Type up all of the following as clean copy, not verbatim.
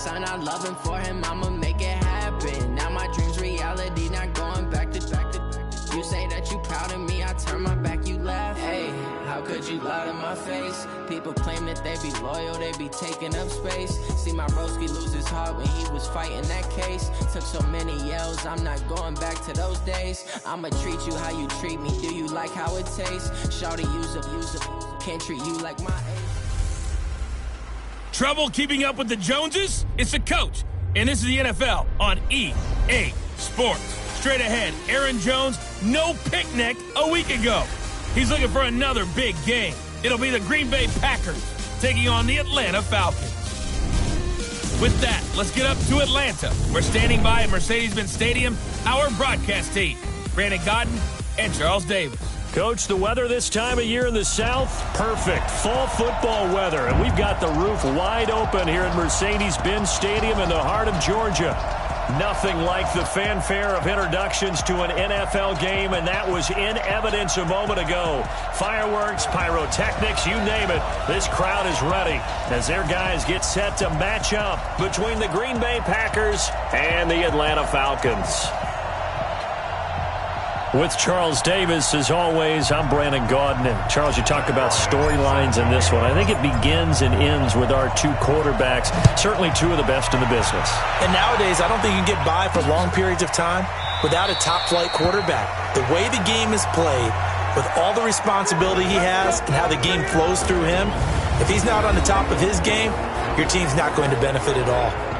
son, I love him for him, I'ma make it happen. Now my dream's reality, not going back to. You say that you proud of me, I turn my back, you laugh. Hey, how could you lie to my face? People claim that they be loyal, they be taking up space. See my broski lose his heart when he was fighting that case. Took so many yells, I'm not going back to those days. I'ma treat you how you treat me, do you like how it tastes? Shawty, use up, can't treat you like my age. Trouble keeping up with the Joneses? It's the coach, and this is the NFL on EA Sports. Straight ahead, Aaron Jones, no picnic a week ago. He's looking for another big game. It'll be the Green Bay Packers taking on the Atlanta Falcons. With that, let's get up to Atlanta. We're standing by at Mercedes-Benz Stadium, our broadcast team, Brandon Godden and Charles Davis. Coach, the weather this time of year in the South, perfect. Fall football weather, and we've got the roof wide open here at Mercedes-Benz Stadium in the heart of Georgia. Nothing like the fanfare of introductions to an NFL game, and that was in evidence a moment ago. Fireworks, pyrotechnics, you name it. This crowd is ready as their guys get set to match up between the Green Bay Packers and the Atlanta Falcons. With Charles Davis, as always, I'm Brandon Gaudin. And Charles, you talked about storylines in this one. I think it begins and ends with our two quarterbacks, certainly two of the best in the business. And nowadays, I don't think you can get by for long periods of time without a top-flight quarterback. The way the game is played, with all the responsibility he has and how the game flows through him, if he's not on the top of his game, your team's not going to benefit at all.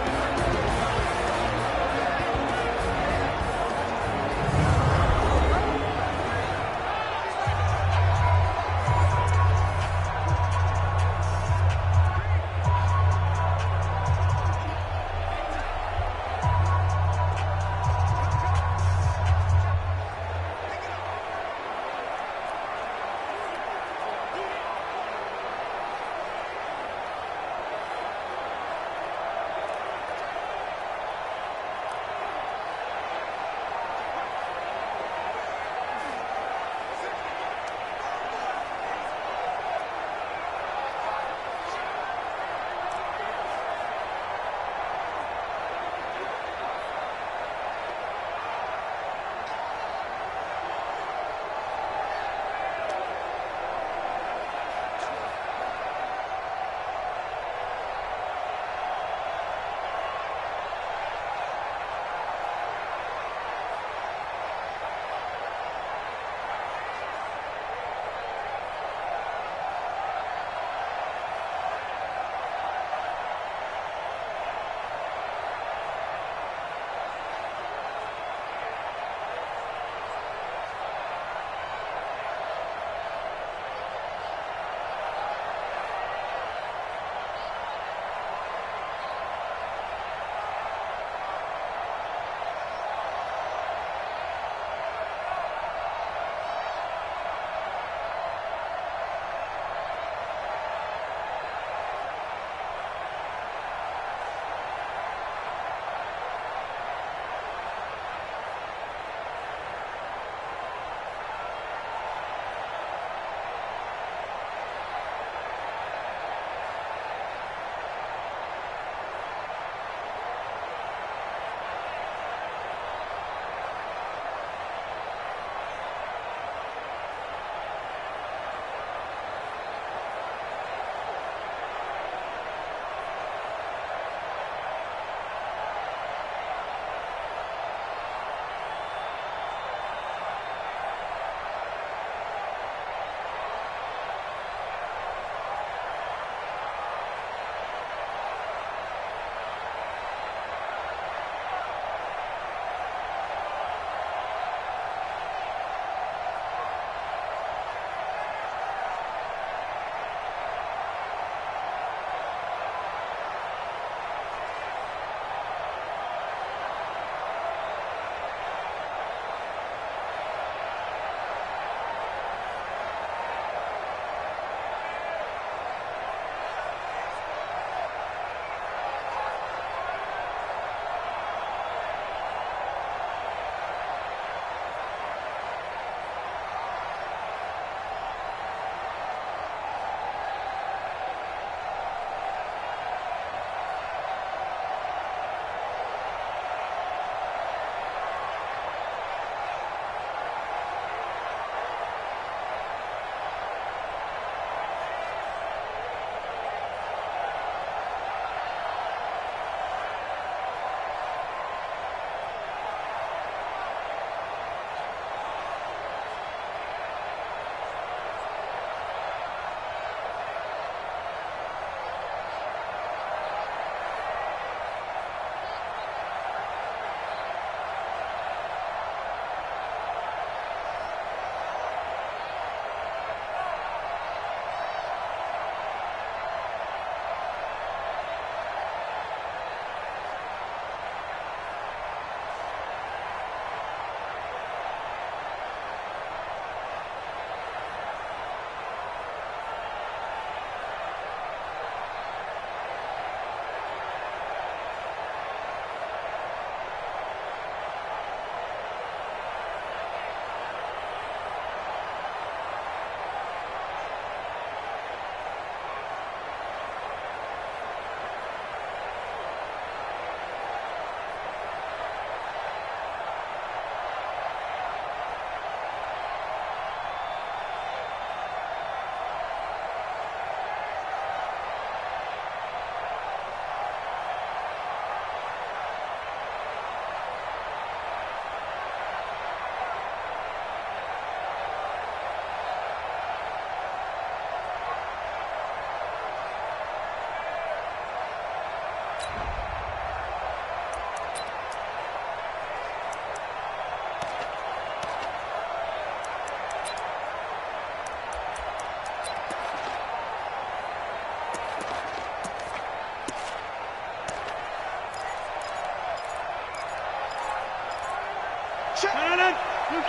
Now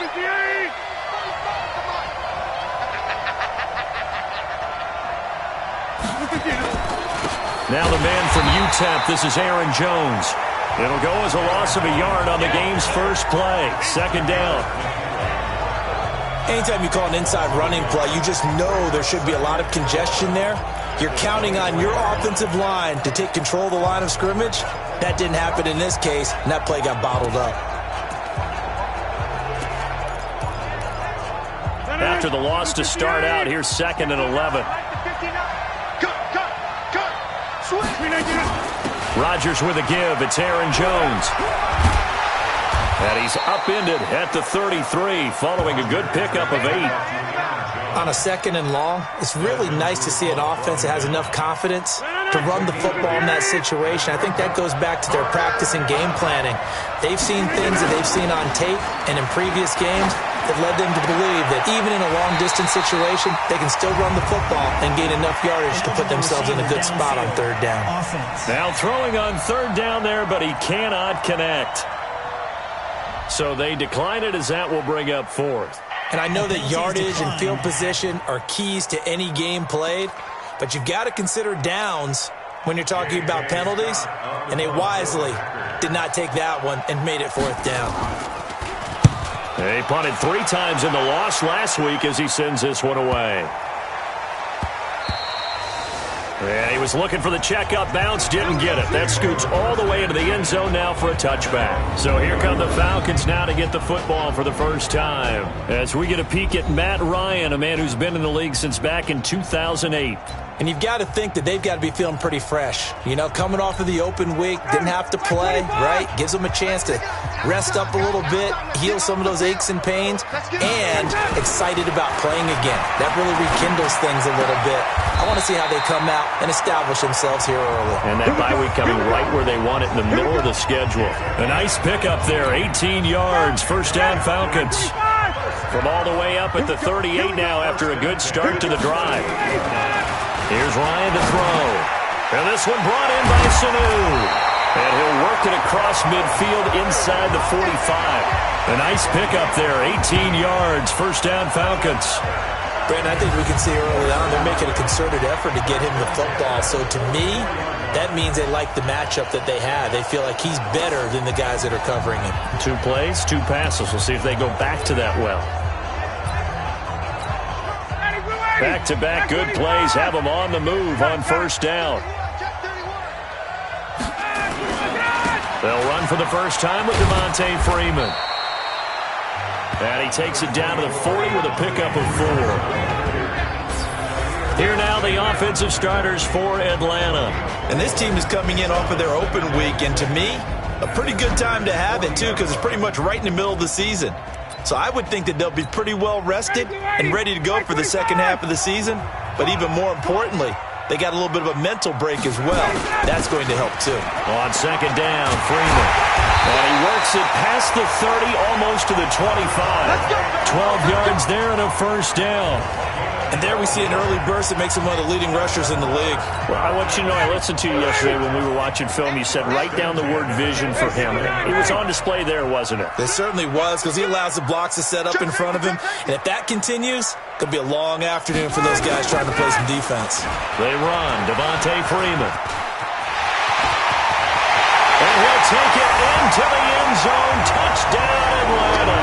the man from UTEP, this is Aaron Jones. It'll go as a loss of a yard on the game's first play. Second down. Anytime you call an inside running play, you just know there should be a lot of congestion there. You're counting on your offensive line to take control of the line of scrimmage. That didn't happen in this case, and that play got bottled up. After the loss to start out, here's 2nd and 11. Rodgers with a give. It's Aaron Jones. And he's upended at the 33 following a good pickup of 8. On a 2nd and long, it's really nice to see an offense that has enough confidence to run the football in that situation. I think that goes back to their practice and game planning. They've seen things that they've seen on tape and in previous games that led them to believe that even in a long-distance situation, they can still run the football and gain enough yardage to put themselves in a good spot on 3rd down. Now throwing on 3rd down there, but he cannot connect. So they decline it as that will bring up 4th. And I know that yardage and field position are keys to any game played, but you've got to consider downs when you're talking about penalties, and they wisely did not take that one and made it 4th down. He punted 3 times in the loss last week as he sends this one away. Yeah, he was looking for the checkup bounce, didn't get it. That scoots all the way into the end zone now for a touchback. So here come the Falcons now to get the football for the first time. As we get a peek at Matt Ryan, a man who's been in the league since back in 2008. And you've got to think that they've got to be feeling pretty fresh. You know, coming off of the open week, didn't have to play, right? Gives them a chance to rest up a little bit, heal some of those aches and pains, and excited about playing again. That really rekindles things a little bit. I want to see how they come out and establish themselves here early. And that bye week coming right where they want it in the middle of the schedule. A nice pickup there, 18 yards, first down Falcons. From all the way up at the 38 now after a good start to the drive. Here's Ryan to throw. And this one brought in by Sanu. And he'll work it across midfield inside the 45. A nice pickup there, 18 yards, first down Falcons. Brandon, I think we can see early on they're making a concerted effort to get him the football. So to me, that means they like the matchup that they have. They feel like he's better than the guys that are covering him. 2 plays, 2 passes. We'll see if they go back to that well. Back-to-back good plays have them on the move on first down. They'll run for the first time with Devontae Freeman. And he takes it down to the 40 with a pickup of 4. Here now the offensive starters for Atlanta. And this team is coming in off of their open week, and to me, a pretty good time to have it, too, because it's pretty much right in the middle of the season. So I would think that they'll be pretty well rested and ready to go for the second half of the season. But even more importantly, they got a little bit of a mental break as well. That's going to help, too. On second down, Freeman. And he works it past the 30, almost to the 25. 12 yards there and a first down. And there we see an early burst that makes him one of the leading rushers in the league. Well, I want you to know, I listened to you yesterday when we were watching film. You said write down the word vision for him. It was on display there, wasn't it? It certainly was, because he allows the blocks to set up in front of him. And if that continues, it'll be a long afternoon for those guys trying to play some defense. They run. Devontae Freeman. And he'll take it into the end zone. Touchdown, Atlanta.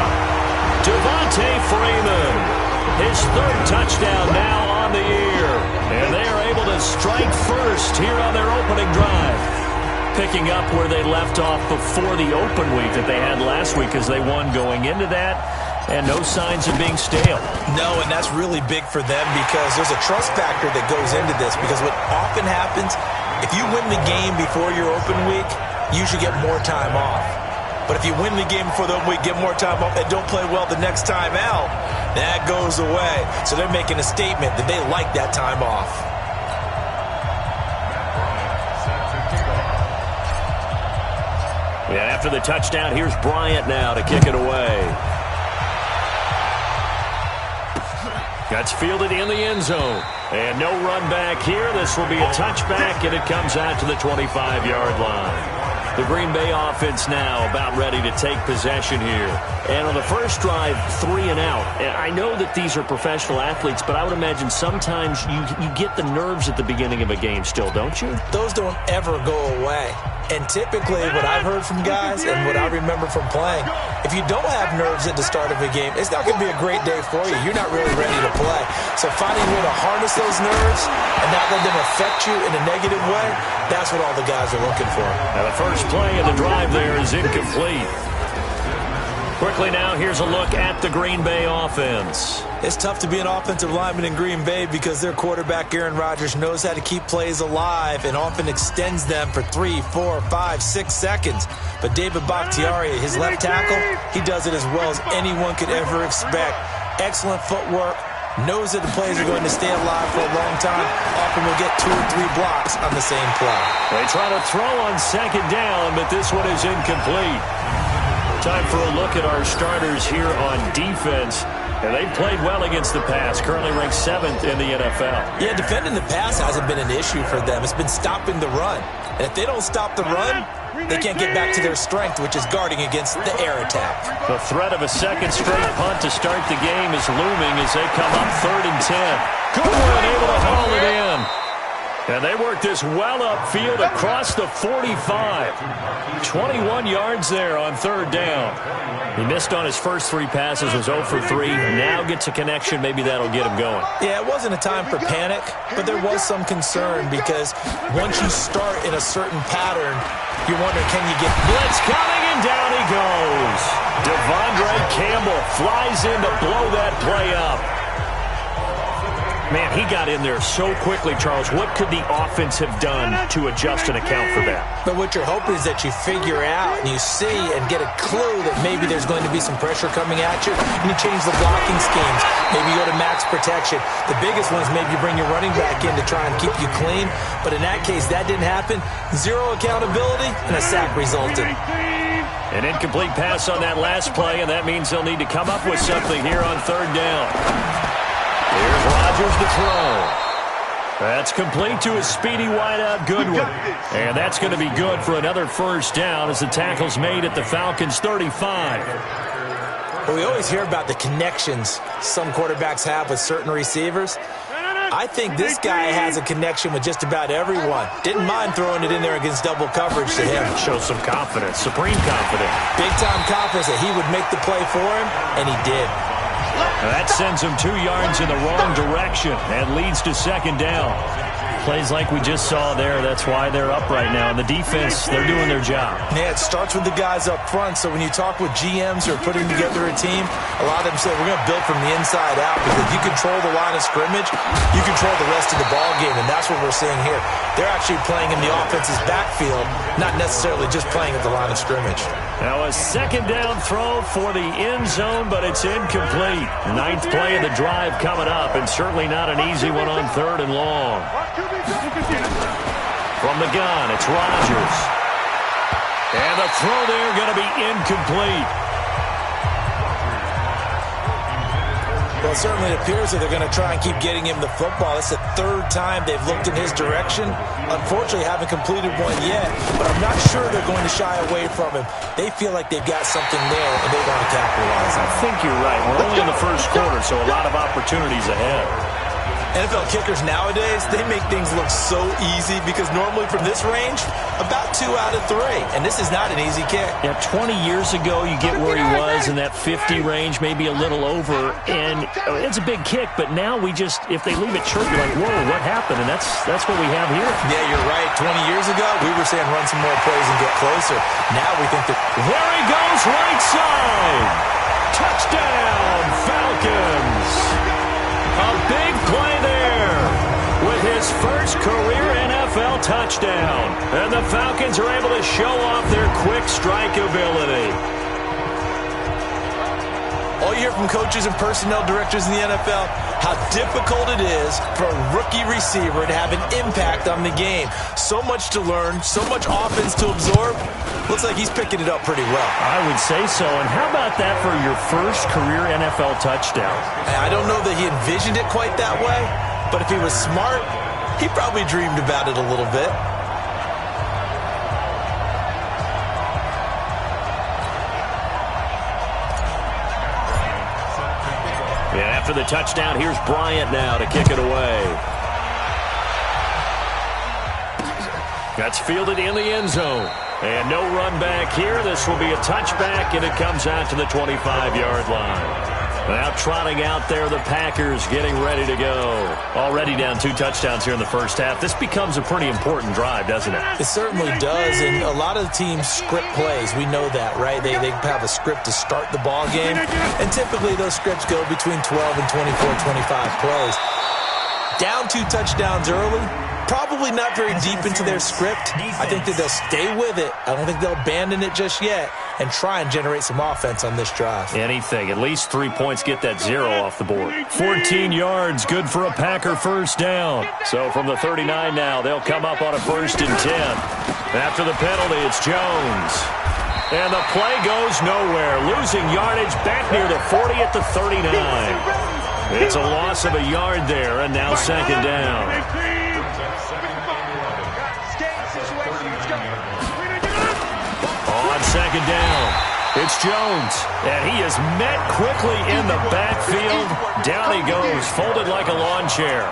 Devontae Freeman. His 3rd touchdown now on the year. And they are able to strike first here on their opening drive. Picking up where they left off before the open week that they had last week as they won going into that. And no signs of being stale. No, and that's really big for them because there's a trust factor that goes into this. Because what often happens, if you win the game before your open week, you should get more time off. But if you win the game before the week, get more time off, and don't play well the next time out, that goes away. So they're making a statement that they like that time off. Yeah, after the touchdown, here's Bryant now to kick it away. That's fielded in the end zone. And no run back here. This will be a touchback, and it comes out to the 25-yard line. The Green Bay offense now about ready to take possession here And on the first drive, 3 and out. And I know that these are professional athletes, but I would imagine sometimes you get the nerves at the beginning of a game still, don't you? Those don't ever go away. And typically what I've heard from guys and what I remember from playing, if you don't have nerves at the start of a game, it's not going to be a great day for you. You're not really ready to play. So finding a way to harness those nerves and not let them affect you in a negative way, that's what all the guys are looking for. Now the first play of the drive there is incomplete. Quickly now, here's a look at the Green Bay offense. It's tough to be an offensive lineman in Green Bay because their quarterback, Aaron Rodgers, knows how to keep plays alive and often extends them for 3, 4, 5, 6 seconds. But David Bakhtiari, his left tackle, he does it as well as anyone could ever expect. Excellent footwork, knows that the plays are going to stay alive for a long time. Often will get 2 or 3 blocks on the same play. They try to throw on second down, but this one is incomplete. Time for a look at our starters here on defense. And they've played well against the pass, currently ranked 7th in the NFL. Yeah, defending the pass hasn't been an issue for them. It's been stopping the run. And if they don't stop the run, they can't get back to their strength, which is guarding against the air attack. The threat of a second straight punt to start the game is looming as they come up 3rd and 10. Good one, able to haul it in. And they work this well upfield across the 45. 21 yards there on 3rd down. He missed on his first 3 passes, was 0 for 3. Now gets a connection. Maybe that'll get him going. Yeah, it wasn't a time for panic, but there was some concern because once you start in a certain pattern, you wonder, can you get... Blitz coming, and down he goes. Devondre Campbell flies in to blow that play up. Man, he got in there so quickly, Charles. What could the offense have done to adjust and account for that? But what you're hoping is that you figure out and you see and get a clue that maybe there's going to be some pressure coming at you, and you change the blocking schemes. Maybe you go to max protection. The biggest one is maybe you bring your running back in to try and keep you clean. But in that case, that didn't happen. 0 accountability, and a sack resulted. An incomplete pass on that last play, and that means they'll need to come up with something here on 3rd down. Here's Rodgers to throw. That's complete to a speedy wideout Goodwin. And that's going to be good for another first down as the tackle's made at the Falcons' 35. Well, we always hear about the connections some quarterbacks have with certain receivers. I think this guy has a connection with just about everyone. Didn't mind throwing it in there against double coverage to him. Shows some confidence, supreme confidence. Big-time confidence that he would make the play for him, and he did. Now that sends him 2 yards in the wrong direction and leads to 2nd down. Plays like we just saw there, that's why they're up right now. And the defense, they're doing their job. Yeah, it starts with the guys up front. So when you talk with GMs who are putting together a team, a lot of them say, we're going to build from the inside out, because you control the line of scrimmage, you control the rest of the ball game, and that's what we're seeing here. They're actually playing in the offense's backfield, not necessarily just playing at the line of scrimmage. Now a 2nd down throw for the end zone, but it's incomplete. 9th play of the drive coming up, and certainly not an easy one on 3rd and long. From the gun, it's Rodgers. And the throw there going to be incomplete. Well, it certainly appears that they're going to try and keep getting him the football. It's the 3rd time they've looked in his direction. Unfortunately, haven't completed one yet, but I'm not sure they're going to shy away from him. They feel like they've got something there, and they want to capitalize on it. I think you're right. We're only in the first quarter, so a lot of opportunities ahead. NFL kickers nowadays, they make things look so easy because normally from this range, about 2 out of 3. And this is not an easy kick. Yeah, 20 years ago, you get where he was in that 50 range, maybe a little over. And it's a big kick, but now we just, if they leave it short, you're like, whoa, what happened? And that's what we have here. Yeah, you're right. 20 years ago, we were saying run some more plays and get closer. Now we think that... There he goes, right side. Touchdown, Falcons. A big play there with his first career NFL touchdown. And the Falcons are able to show off their quick strike ability. All you hear from coaches and personnel directors in the NFL, how difficult it is for a rookie receiver to have an impact on the game. So much to learn, so much offense to absorb. Looks like he's picking it up pretty well. I would say so. And how about that for your first career NFL touchdown? I don't know that he envisioned it quite that way, but if he was smart, he probably dreamed about it a little bit. After the touchdown, here's Bryant now to kick it away. That's fielded in the end zone. And no run back here. This will be a touchback, and it comes out to the 25-yard line. Now trotting out there, the Packers getting ready to go. Already down 2 touchdowns here in the first half. This becomes a pretty important drive, doesn't it? It certainly does, and a lot of the teams script plays. We know that, right? They have a script to start the ball game, and typically those scripts go between 12 and 24, 25 plays. Down 2 touchdowns early, probably not very deep into their script. I think that they'll stay with it. I don't think they'll abandon it just yet and try and generate some offense on this drive. Anything. At least 3 points, get that 0 off the board. 14 yards, good for a Packer first down. So from the 39 now, they'll come up on a 1st and 10. After the penalty, it's Jones. And the play goes nowhere. Losing yardage back near the 40 at the 39. It's a loss of a yard there, and now 2nd down. On 2nd down, it's Jones, and he is met quickly in the backfield. Down he goes, folded like a lawn chair.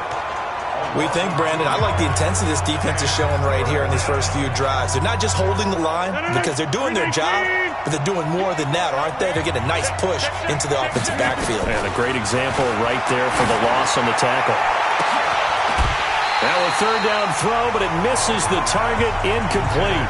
We think, Brandon, I like the intensity this defense is showing right here in these first few drives. They're not just holding the line because they're doing their job, but they're doing more than that, aren't they? They're getting a nice push into the offensive backfield. And a great example right there for the loss on the tackle. Now a 3rd down throw, but it misses the target, incomplete.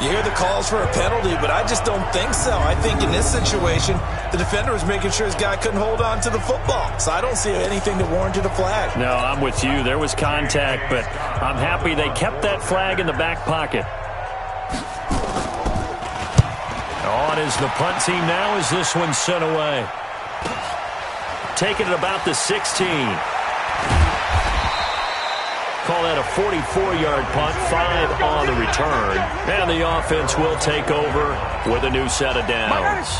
You hear the calls for a penalty, but I just don't think so. I think in this situation, the defender was making sure his guy couldn't hold on to the football. So I don't see anything that warranted a flag. No, I'm with you. There was contact, but I'm happy they kept that flag in the back pocket. On is the punt team now as this one's sent away. Taking it about the 16. Call that a 44-yard punt, 5 on the return. And the offense will take over with a new set of downs.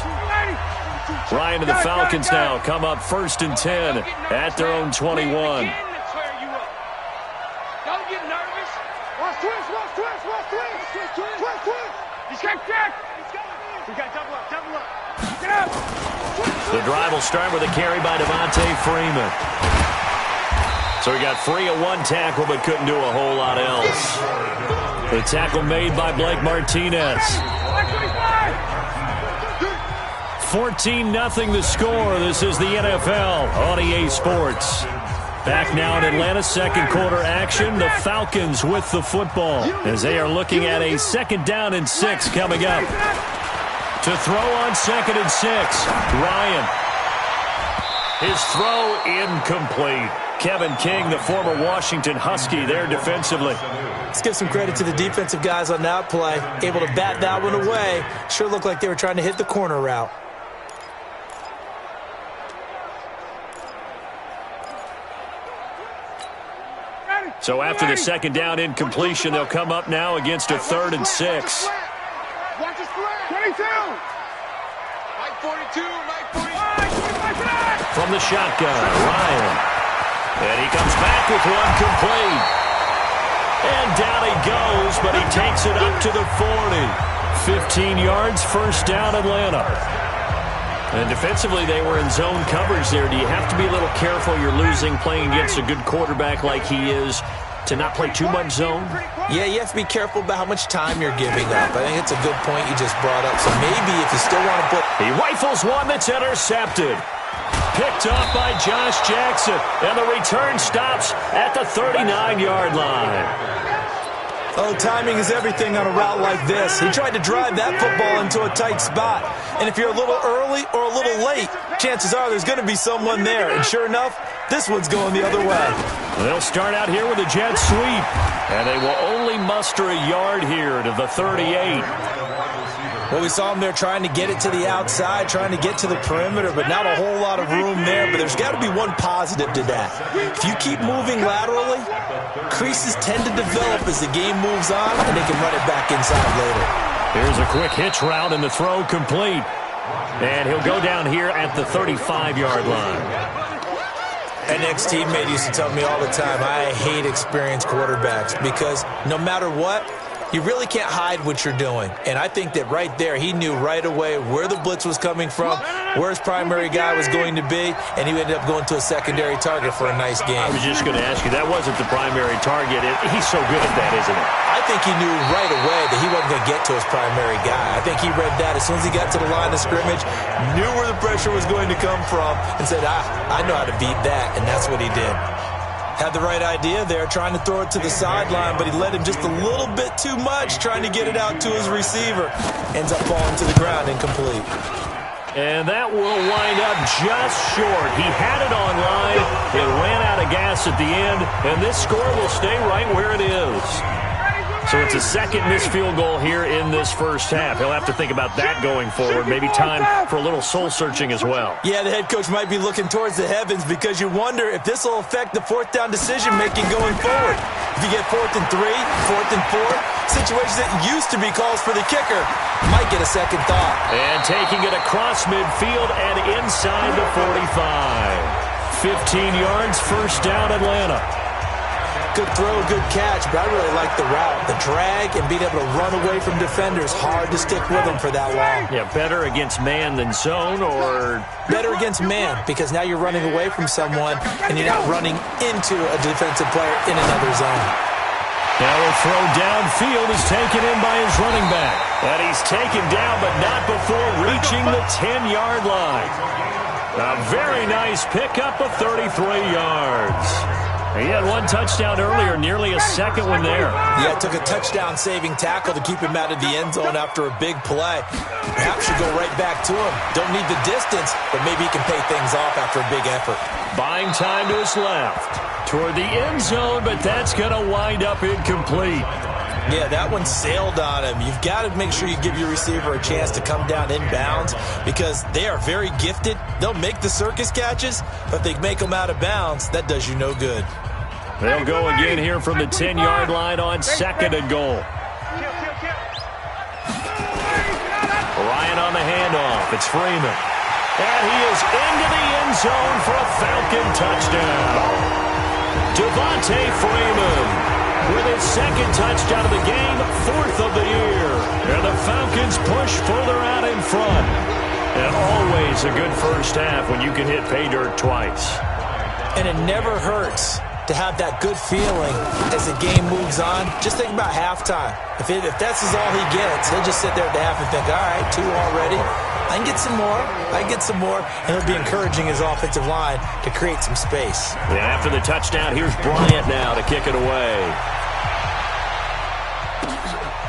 Ryan and the Falcons now come up 1st and 10 at their own 21. Don't get nervous. Watch twist. Check. We got double up. Get up. The drive will start with a carry by Devontae Freeman. So he got free of 1 tackle, but couldn't do a whole lot else. The tackle made by Blake Martinez. 14-0 the score. This is the NFL on EA Sports. Back now in Atlanta, 2nd quarter action. The Falcons with the football as they are looking at a 2nd down and 6 coming up. To throw on 2nd and 6, Ryan. His throw incomplete. Kevin King, the former Washington Husky, there defensively. Let's give some credit to the defensive guys on that play. Able to bat that one away. Sure looked like they were trying to hit the corner route. So after the 2nd down incompletion, they'll come up now against a 3rd and 6. Watch the square. 22. Mike 42. From the shotgun, Ryan. And he comes back with one complete. And down he goes, but he takes it up to the 40. 15 yards, 1st down, Atlanta. And defensively, they were in zone coverage there. Do you have to be a little careful? You're losing, playing against a good quarterback like he is, to not play too much zone? Yeah, you have to be careful about how much time you're giving up. I think it's a good point you just brought up. So maybe if you still want to put... He rifles one that's intercepted. Picked up by Josh Jackson. And the return stops at the 39-yard line. Oh, timing is everything on a route like this. He tried to drive that football into a tight spot. And if you're a little early or a little late, chances are there's going to be someone there. And sure enough, this one's going the other way. They'll start out here with a jet sweep. And they will only muster a yard here to the 38. Well, we saw him there trying to get it to the outside, trying to get to the perimeter, but not a whole lot of room there. But there's got to be one positive to that. If you keep moving laterally, creases tend to develop as the game moves on, and they can run it back inside later. Here's a quick hitch route, and the throw complete. And he'll go down here at the 35-yard line. An ex-teammate used to tell me all the time, I hate experienced quarterbacks because no matter what, you really can't hide what you're doing. And I think that right there, he knew right away where the blitz was coming from, where his primary guy was going to be, and he ended up going to a secondary target for a nice game. I was just going to ask you, that wasn't the primary target. He's so good at that, isn't he? I think he knew right away that he wasn't going to get to his primary guy. I think he read that as soon as he got to the line of scrimmage, knew where the pressure was going to come from, and said, I know how to beat that, and that's what he did. Had the right idea there, trying to throw it to the sideline, but he let him just a little bit too much, trying to get it out to his receiver. Ends up falling to the ground incomplete. And that will wind up just short. He had it on line. It ran out of gas at the end, and this score will stay right where it is. So it's a second missed field goal here in this first half. He'll have to think about that going forward. Maybe time for a little soul-searching as well. Yeah, the head coach might be looking towards the heavens because you wonder if this will affect the fourth down decision-making going forward. If you get 4th and 3, 4th and 4, situations that used to be calls for the kicker might get a second thought. And taking it across midfield and inside the 45. 15 yards, first down, Atlanta. Good throw, good catch, but I really like the route. The drag and being able to run away from defenders, hard to stick with them for that long. Yeah, better against man than zone, or? Better against man, because now you're running away from someone and you're not running into a defensive player in another zone. Now a throw downfield is taken in by his running back. And he's taken down, but not before reaching the 10-yard line. A very nice pickup of 33 yards. He had one touchdown earlier, nearly a second one there. Yeah, it took a touchdown-saving tackle to keep him out of the end zone after a big play. Perhaps should go right back to him. Don't need the distance, but maybe he can pay things off after a big effort. Buying time to his left. Toward the end zone, but that's going to wind up incomplete. Yeah, that one sailed on him. You've got to make sure you give your receiver a chance to come down inbounds because they are very gifted. They'll make the circus catches, but if they make them out of bounds, that does you no good. They'll go again here from the 10-yard line on 2nd and goal. Ryan on the handoff. It's Freeman. And he is into the end zone for a Falcon touchdown. Devontae Freeman with his second touchdown of the game, 4th of the year. And the Falcons push further out in front. And always a good first half when you can hit pay dirt twice. And it never hurts to have that good feeling as the game moves on. Just think about halftime. If that's all he gets, he'll just sit there at the half and think, all right, 2 already. I can get some more. I can get some more. And he'll be encouraging his offensive line to create some space. And after the touchdown, here's Bryant now to kick it away.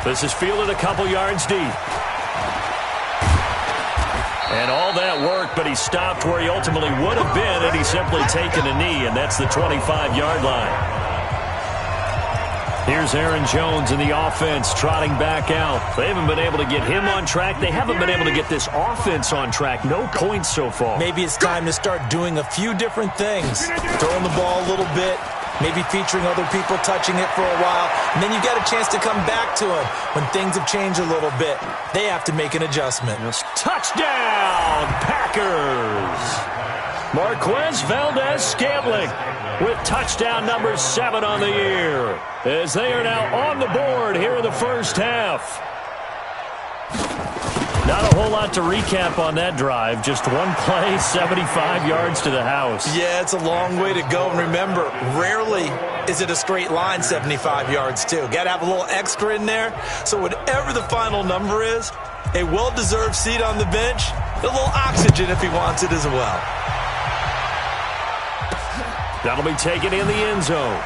This is fielded a couple yards deep. And all that work, but he stopped where he ultimately would have been had he simply taken a knee, and that's the 25-yard line. Here's Aaron Jones in the offense trotting back out. They haven't been able to get him on track. They haven't been able to get this offense on track. No points so far. Maybe it's time to start doing a few different things. Throwing the ball a little bit, maybe featuring other people touching it for a while, and then you got a chance to come back to him when things have changed a little bit. They have to make an adjustment. Touchdown, Packers! Marquez Valdez-Scantling with touchdown number 7 on the year, as they are now on the board here in the first half. Not a whole lot to recap on that drive. Just one play, 75 yards to the house. Yeah, it's a long way to go. And remember, rarely is it a straight line 75 yards, too. Got to have a little extra in there. So whatever the final number is, a well-deserved seat on the bench, a little oxygen if he wants it as well. That'll be taken in the end zone.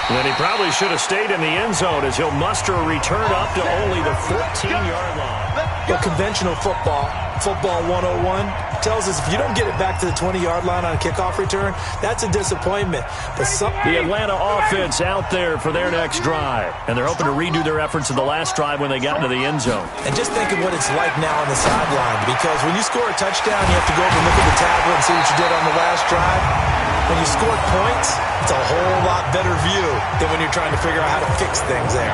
And then he probably should have stayed in the end zone as he'll muster a return up to only the 14-yard line. Well, conventional football 101, tells us if you don't get it back to the 20-yard line on a kickoff return, that's a disappointment. But the Atlanta offense out there for their next drive, and they're hoping to redo their efforts in the last drive when they got into the end zone. And just think of what it's like now on the sideline, because when you score a touchdown, you have to go over and look at the tablet and see what you did on the last drive. When you score points, it's a whole lot better view than when you're trying to figure out how to fix things there.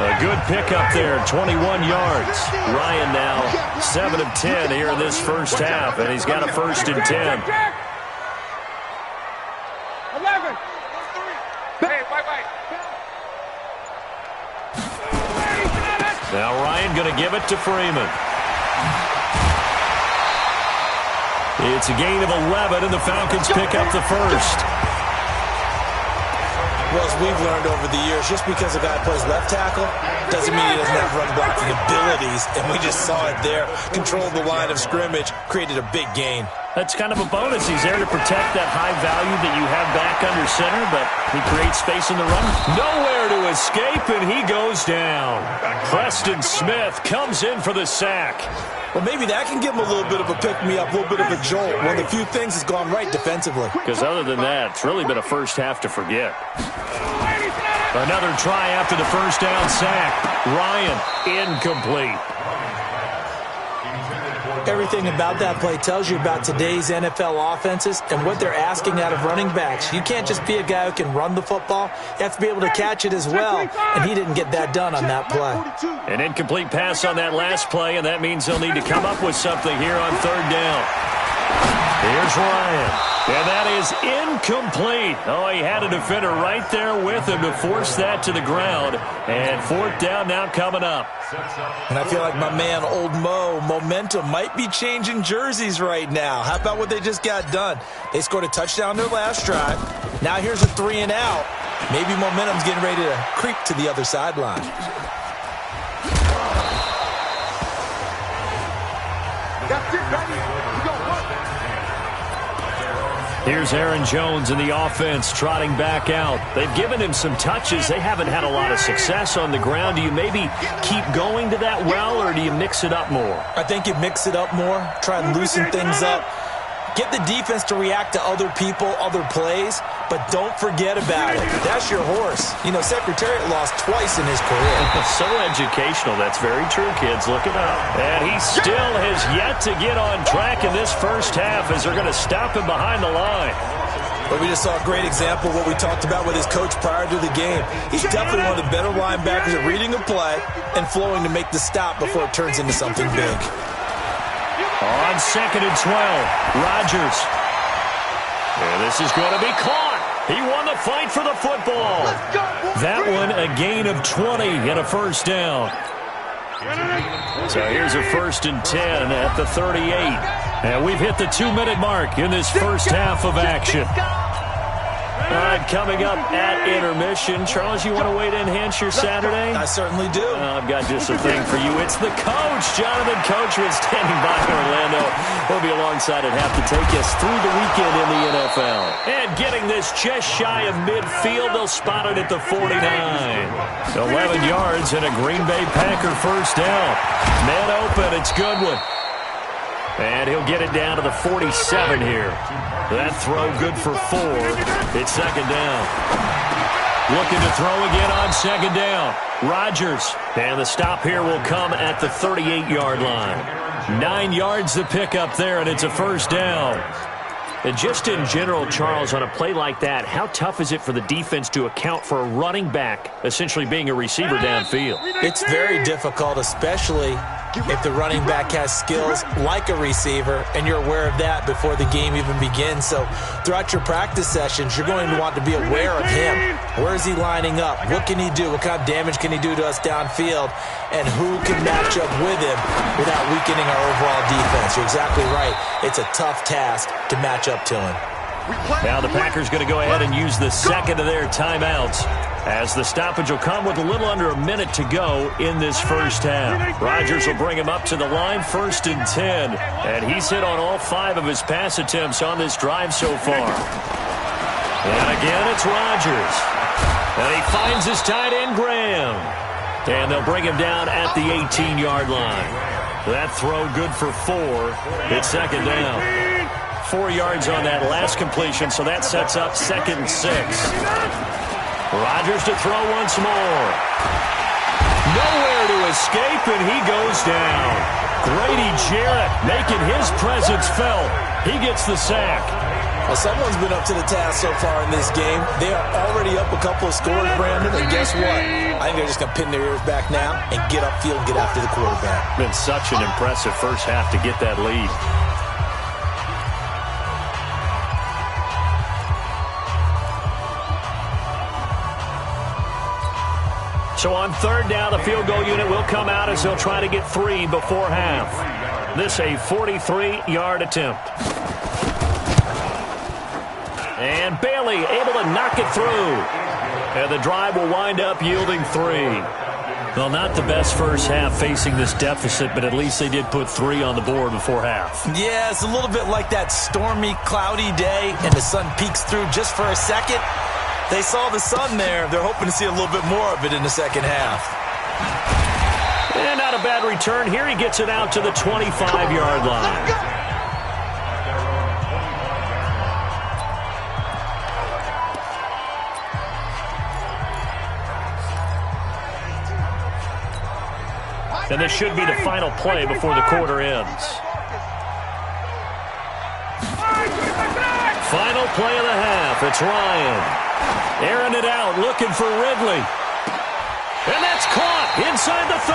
A good pickup there, 21 yards. Ryan now 7 of 10 here in this first half, and he's got a 1st and 10. 11. Hey, wait. Now Ryan going to give it to Freeman. It's a gain of 11, and the Falcons pick up the first. Well, as we've learned over the years, just because a guy plays left tackle doesn't mean he doesn't have run blocking abilities, and we just saw it there. Controlled the line of scrimmage, created a big gain. That's kind of a bonus. He's there to protect that high value that you have back under center, but he creates space in the run. Nowhere to escape, and he goes down. Preston Smith comes in for the sack. Well, maybe that can give him a little bit of a pick-me-up, a little bit of a jolt. One of the few things has gone right defensively. Because other than that, it's really been a first half to forget. Another try after the first down sack. Ryan, incomplete. Everything about that play tells you about today's NFL offenses and what they're asking out of running backs. You can't just be a guy who can run the football. You have to be able to catch it as well, and he didn't get that done on that play. An incomplete pass on that last play, and that means they'll need to come up with something here on third down. Here's Ryan, and that is incomplete. Oh, he had a defender right there with him to force that to the ground, and fourth down now coming up. And I feel like my man, Old Mo, momentum might be changing jerseys right now. How about what they just got done? They scored a touchdown their last drive. Now here's a 3-and-out. Maybe momentum's getting ready to creep to the other sideline. That's it, baby. We got one. Here's Aaron Jones in the offense trotting back out. They've given him some touches. They haven't had a lot of success on the ground. Do you maybe keep going to that well, or do you mix it up more? I think you mix it up more, try and loosen things up. Get the defense to react to other people, other plays, but don't forget about it. That's your horse. You know, Secretariat lost twice in his career. So educational. That's very true, kids. Look it up. And he still has yet to get on track in this first half as they're going to stop him behind the line. But we just saw a great example of what we talked about with his coach prior to the game. He's definitely one of the better linebackers at reading a play and flowing to make the stop before it turns into something big. On 2nd and 12, Rodgers. And this is going to be caught. He won the fight for the football. That one a gain of 20 and a first down. So here's a 1st and 10 at the 38. And we've hit the 2-minute mark in this first half of action. Coming up at intermission. Charles, you want to wait to enhance your Saturday? I certainly do. I've got just a thing for you. It's the coach, Jonathan Coachman, standing by in Orlando. He'll be alongside at half to take us through the weekend in the NFL. And getting this just shy of midfield, they'll spot it at the 49. 11 yards and a Green Bay Packer first down. Man open, it's Goodwin. And he'll get it down to the 47 here. That throw good for 4. It's 2nd down. Looking to throw again on 2nd down. Rodgers. And the stop here will come at the 38-yard line. 9 yards to pick up there, and it's a first down. And just in general, Charles, on a play like that, how tough is it for the defense to account for a running back essentially being a receiver downfield? It's very difficult, especially if the running back has skills like a receiver, and you're aware of that before the game even begins. So throughout your practice sessions, you're going to want to be aware of him. Where is he lining up? What can he do? What kind of damage can he do to us downfield? And who can match up with him without weakening our overall defense? You're exactly right. It's a tough task to match up to him. Now the Packers going to go ahead and use the second of their timeouts, as the stoppage will come with a little under a minute to go in this first half. Rodgers will bring him up to the line, 1st and 10. And he's hit on all 5 of his pass attempts on this drive so far. And again, it's Rodgers. And he finds his tight end, Graham. And they'll bring him down at the 18-yard line. That throw good for 4. It's 2nd down. 4 yards on that last completion, so that sets up 2nd and 6. Rodgers to throw once more. Nowhere to escape, and he goes down. Grady Jarrett making his presence felt. He gets the sack. Well, someone's been up to the task so far in this game. They are already up a couple of scores, Brandon, and guess what? I think they're just going to pin their ears back now and get upfield and get after the quarterback. Been such an impressive first half to get that lead. So on third down, the field goal unit will come out as they'll try to get 3 before half. This a 43-yard attempt. And Bailey able to knock it through. And the drive will wind up yielding 3. Well, not the best first half facing this deficit, but at least they did put 3 on the board before half. Yeah, it's a little bit like that stormy, cloudy day, and the sun peeks through just for a second. They saw the sun there. They're hoping to see a little bit more of it in the second half. And not a bad return. Here he gets it out to the 25-yard line. And this should be the final play before the quarter ends. Final play of the half. It's Ryan. Airing it out, looking for Ridley. And that's caught inside the 30.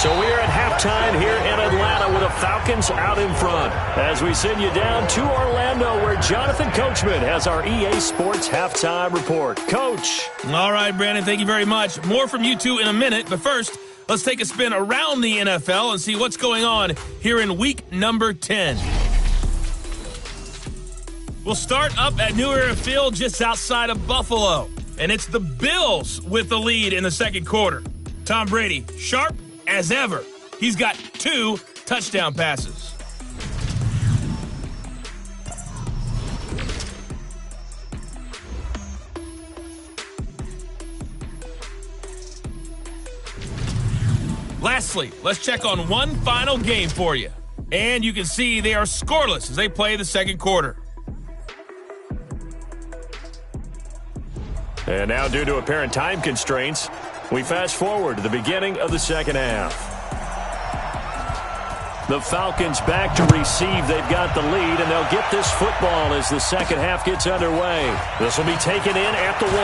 So we are at halftime here in Atlanta with the Falcons out in front. As we send you down to Orlando where Jonathan Coachman has our EA Sports Halftime Report. Coach. All right, Brandon, thank you very much. More from you two in a minute, but first, let's take a spin around the NFL and see what's going on here in week number 10. We'll start up at New Era Field just outside of Buffalo, and it's the Bills with the lead in the second quarter. Tom Brady, sharp as ever. He's got 2 touchdown passes. Lastly, let's check on one final game for you. And you can see they are scoreless as they play the second quarter. And now, due to apparent time constraints, we fast forward to the beginning of the second half. The Falcons back to receive. They've got the lead, and they'll get this football as the second half gets underway. This will be taken in at the 1.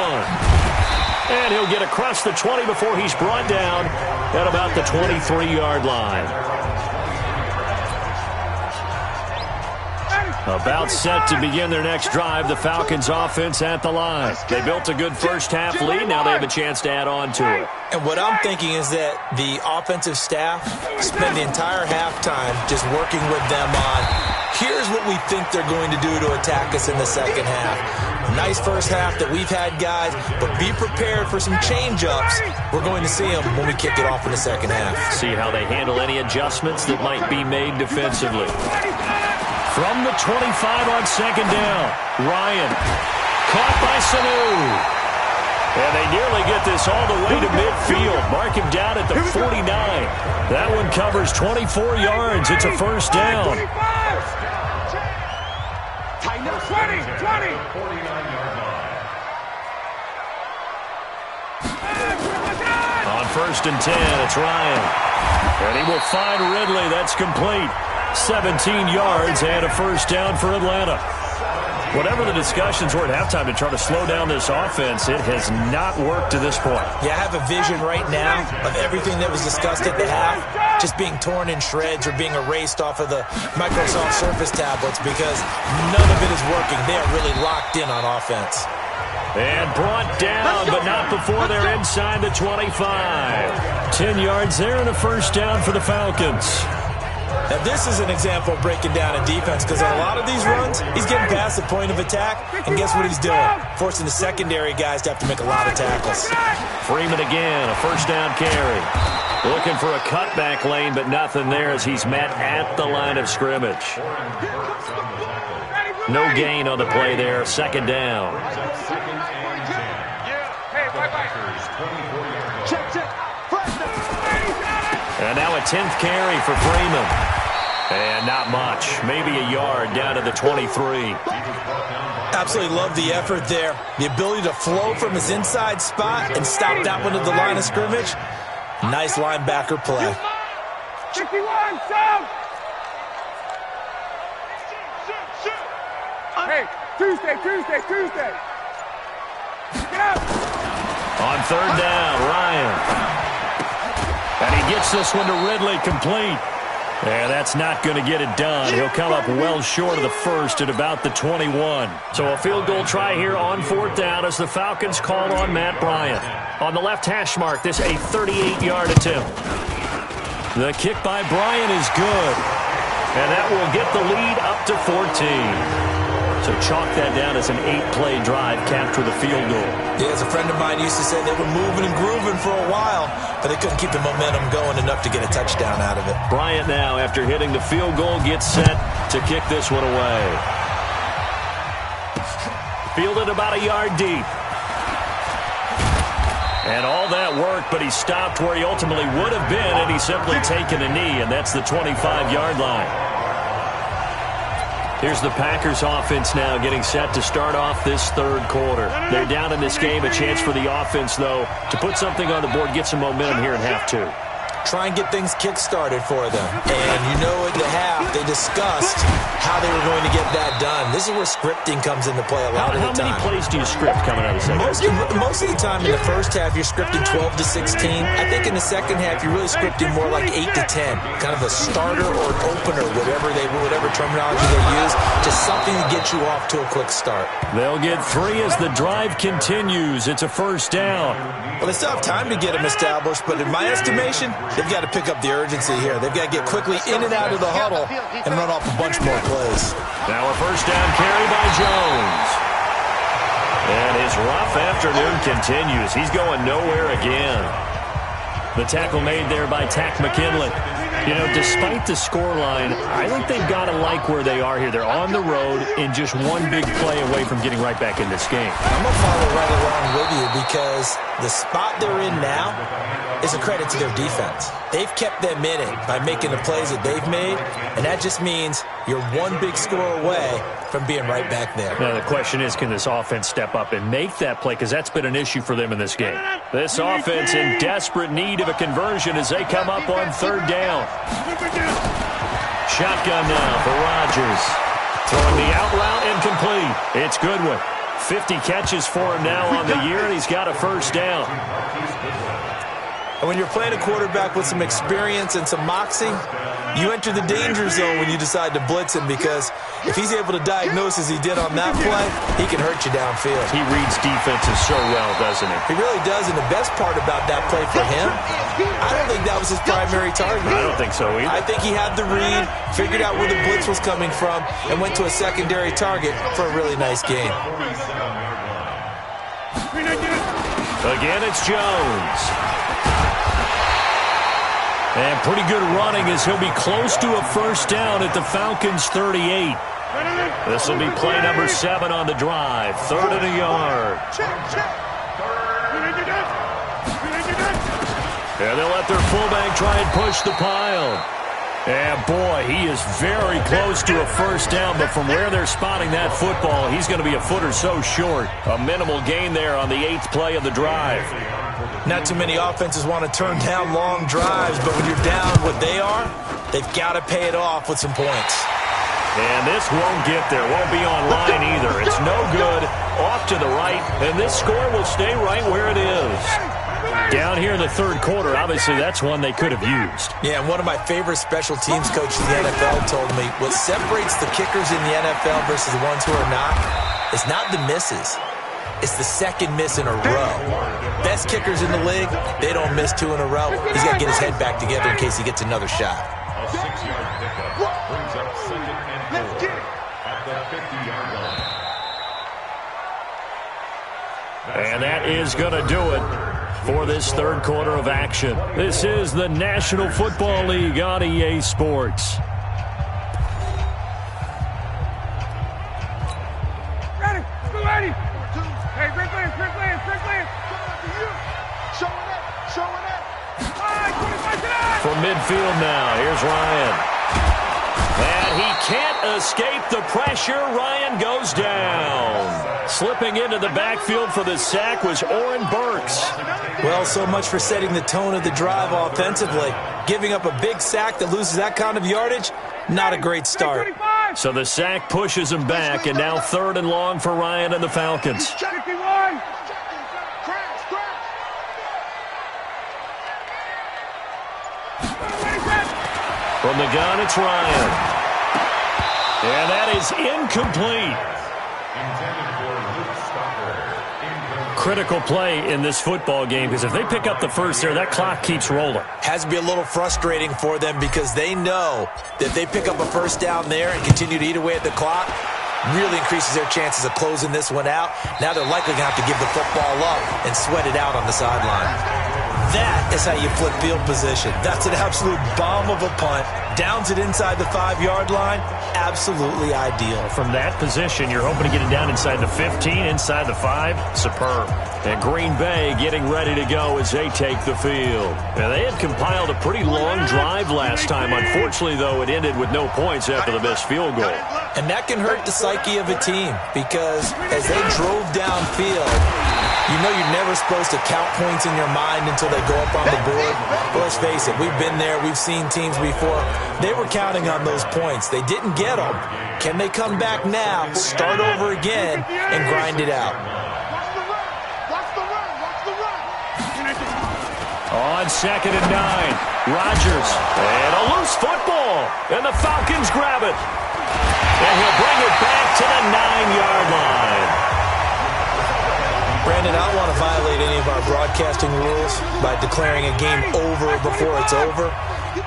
And he'll get across the 20 before he's brought down at about the 23-yard line. About set to begin their next drive, the Falcons offense at the line. They built a good first half lead. Now they have a chance to add on to it. And what I'm thinking is that the offensive staff spend the entire halftime just working with them on, here's what we think they're going to do to attack us in the second half. A nice first half that we've had, guys, but be prepared for some change-ups. We're going to see them when we kick it off in the second half. See how they handle any adjustments that might be made defensively. From the 25 on second down, Ryan caught by Sanu. And they nearly get this all the way to midfield. Mark him down at the 49. That one covers 24 yards. It's a first down. 20. On first and 10, it's Ryan. And he will find Ridley. That's complete. 17 yards and a first down for Atlanta. Whatever the discussions were at halftime to try to slow down this offense, it has not worked to this point. Yeah, I have a vision right now of everything that was discussed at the half just being torn in shreds or being erased off of the Microsoft Surface tablets because none of it is working. They are really locked in on offense. And brought down, but not before they're inside the 25. 10 yards there and a first down for the Falcons. Now, this is an example of breaking down a defense because on a lot of these runs, he's getting past the point of attack, and guess what he's doing? Forcing the secondary guys to have to make a lot of tackles. Freeman again, a first down carry. Looking for a cutback lane, but nothing there as he's met at the line of scrimmage. No gain on the play there, second down. And now a 10th carry for Freeman. And not much, maybe a yard down to the 23. Absolutely love the effort there. The ability to flow from his inside spot and stop that one at the line of scrimmage. Nice linebacker play. 51, sound! Hey, Tuesday. Get up! On third down, Ryan. And he gets this one to Ridley complete. And that's not going to get it done. He'll come up well short of the first at about the 21. So a field goal try here on 4th down as the Falcons call on Matt Bryant. On the left hash mark, this a 38-yard attempt. The kick by Bryant is good. And that will get the lead up to 14. So chalk that down as an 8-play drive, capture the field goal. Yeah, as a friend of mine used to say, they were moving and grooving for a while, but they couldn't keep the momentum going enough to get a touchdown out of it. Bryant now, after hitting the field goal, gets set to kick this one away. Fielded about a yard deep. And all that worked, but he stopped where he ultimately would have been, and he's simply taken a knee, and that's the 25-yard line. Here's the Packers offense now getting set to start off this third quarter. They're down in this game. A chance for the offense, though, to put something on the board, get some momentum here in half 2. Try and get things kick-started for them. And you know at the half, they discussed how they were going to get that done. This is where scripting comes into play a lot of the time. How many plays do you script coming out of the second? Most of the time in the first half, you're scripting 12 to 16. I think in the second half, you're really scripting more like 8 to 10. Kind of a starter or an opener, whatever terminology they use. Just something to get you off to a quick start. They'll get 3 as the drive continues. It's a first down. Well, they still have time to get them established, but in my estimation, they've got to pick up the urgency here. They've got to get quickly in and out of the huddle and run off a bunch more plays. Now a first down carry by Jones. And his rough afternoon continues. He's going nowhere again. The tackle made there by Tack McKinley. You know, despite the scoreline, I think they've got to like where they are here. They're on the road and just one big play away from getting right back in this game. I'm going to follow right along with you because the spot they're in now is a credit to their defense. They've kept them in it by making the plays that they've made, and that just means you're one big score away from being right back there. Now the question is, can this offense step up and make that play? Because that's been an issue for them in this game. This offense in desperate need of a conversion as they come up on 3rd down. Shotgun now for Rodgers. Throwing the out route incomplete. It's Goodwin. 50 catches for him now on the year, and he's got a first down. And when you're playing a quarterback with some experience and some moxie, you enter the danger zone when you decide to blitz him, because if he's able to diagnose as he did on that play, he can hurt you downfield. He reads defenses so well, doesn't he? He really does, and the best part about that play for him, I don't think that was his primary target. I don't think so either. I think he had the read, figured out where the blitz was coming from, and went to a secondary target for a really nice game. Again, it's Jones. And pretty good running as he'll be close to a first down at the Falcons' 38. This will be play number 7 on the drive. 3rd and a yard. And they'll let their fullback try and push the pile. And boy, he is very close to a first down, but from where they're spotting that football, he's going to be a foot or so short. A minimal gain there on the 8th play of the drive. Not too many offenses want to turn down long drives, but when you're down what they are, they've got to pay it off with some points. And this won't get there. Won't be online either. It's no good. Off to the right, and this score will stay right where it is. Down here in the 3rd quarter, obviously that's one they could have used. Yeah, and one of my favorite special teams coaches in the NFL told me what separates the kickers in the NFL versus the ones who are not is not the misses. It's the second miss in a row. Best kickers in the league, they don't miss 2 in a row. He's got to get his head back together in case he gets another shot. A 6-yard pickup brings up 2nd and 4 at the 50-yard line. And that is going to do it for this 3rd quarter of action. This is the National Football League on EA Sports. Ready, ready. Hey, quick lane. Showing it. From midfield now, here's Ryan. And he can't escape the pressure. Ryan goes down. Slipping into the backfield for the sack was Oren Burks. Well, so much for setting the tone of the drive offensively. Giving up a big sack that loses that kind of yardage, not a great start. So the sack pushes him back, and now 3rd and long for Ryan and the Falcons. 51. From the gun, it's Ryan. And that is incomplete. Intended for Luke Stocker. Critical play in this football game, because if they pick up the first there, that clock keeps rolling. Has to be a little frustrating for them because they know that if they pick up a first down there and continue to eat away at the clock, really increases their chances of closing this one out. Now they're likely going to have to give the football up and sweat it out on the sideline. That is how you flip field position. That's an absolute bomb of a punt. Downs it inside the 5-yard line. Absolutely ideal. From that position, you're hoping to get it down inside the 15, inside the 5. Superb. And Green Bay getting ready to go as they take the field. Now, they had compiled a pretty long drive last time. Unfortunately, though, it ended with no points after the missed field goal. And that can hurt the psyche of a team because as they drove downfield, you know you're never supposed to count points in your mind until they go up on the board. But let's face it, we've been there. We've seen teams before. They were counting on those points. They didn't get them. Can they come back now, start over again, and grind it out? On 2nd and 9, Rodgers. And a loose football. And the Falcons grab it. And he'll bring it back to the 9-yard line. Brandon, I don't want to violate any of our broadcasting rules by declaring a game over before it's over.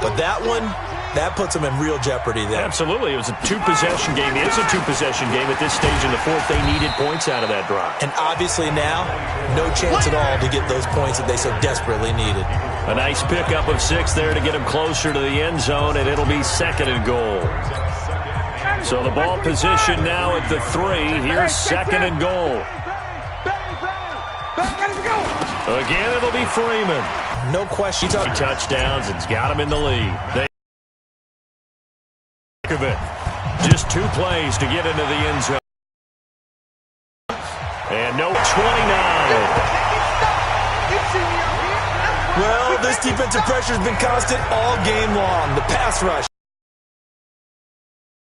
But that one, that puts them in real jeopardy there. Absolutely. It was a 2-possession game. It is a 2-possession game at this stage in the fourth. They needed points out of that drive. And obviously now, no chance at all to get those points that they so desperately needed. A nice pickup of 6 there to get them closer to the end zone, and it'll be 2nd and goal. So the ball position now at the 3. Here's 2nd and goal. Again, it'll be Freeman. No question. Touchdowns, and it's got him in the lead. Just 2 plays to get into the end zone. And no 29. Well, this defensive pressure has been constant all game long. The pass rush